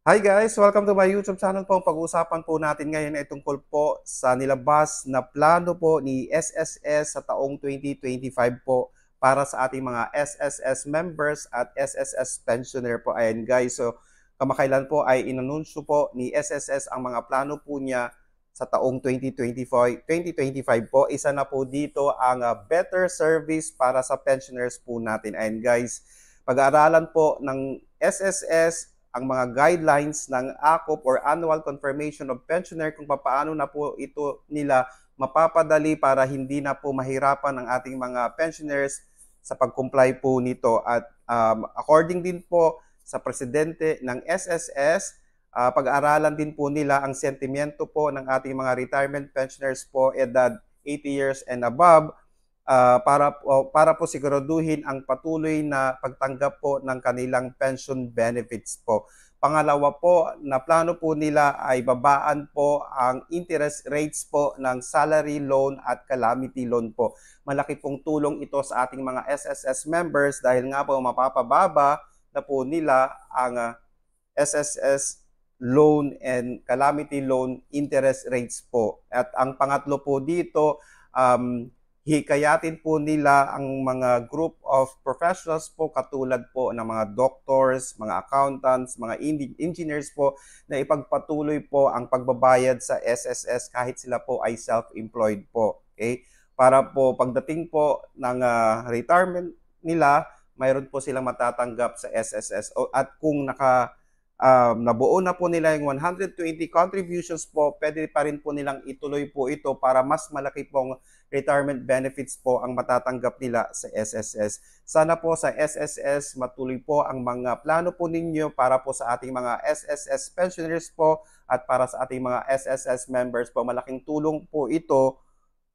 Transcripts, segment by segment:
Hi guys! Welcome to my YouTube channel po. Pag-uusapan po natin ngayon ay tungkol po sa nilabas na plano po ni SSS sa taong 2025 po para sa ating mga SSS members at SSS pensioner po. Ayan guys, so kamakailan po ay inanunsyo po ni SSS ang mga plano po niya sa taong 2025 po. Isa na po dito ang better service para sa pensioners po natin. Ayan guys, pag-aaralan po ng SSS ang mga guidelines ng ACOP or Annual Confirmation of Pensioner kung paano na po ito nila mapapadali para hindi na po mahirapan ang ating mga pensioners sa pag-comply po nito. At according din po sa presidente ng SSS, pag-aaralan din po nila ang sentimento po ng ating mga retirement pensioners po edad 80 years and above, para po siguraduhin ang patuloy na pagtanggap po ng kanilang pension benefits po. Pangalawa po, na plano po nila ay babaan po ang interest rates po ng salary loan at calamity loan po. Malaki pong tulong ito sa ating mga SSS members dahil nga po mapapababa na po nila ang SSS loan and calamity loan interest rates po. At ang pangatlo po dito, hikayatin po nila ang mga group of professionals po katulad po ng mga doctors, mga accountants, mga engineers po na ipagpatuloy po ang pagbabayad sa SSS kahit sila po ay self-employed po. Okay? Para po pagdating po ng retirement nila, mayroon po silang matatanggap sa SSS. At kung nabuo na po nila yung 120 contributions po, pwede pa rin po nilang ituloy po ito para mas malaki pong retirement benefits po ang matatanggap nila sa SSS. Sana po sa SSS matuloy po ang mga plano po ninyo para po sa ating mga SSS pensioners po at para sa ating mga SSS members po. Malaking tulong po ito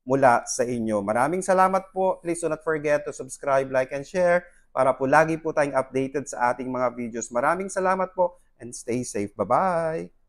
mula sa inyo. Maraming salamat po. Please do not forget to subscribe, like, and share para po lagi po tayong updated sa ating mga videos. Maraming salamat po and stay safe. Bye-bye!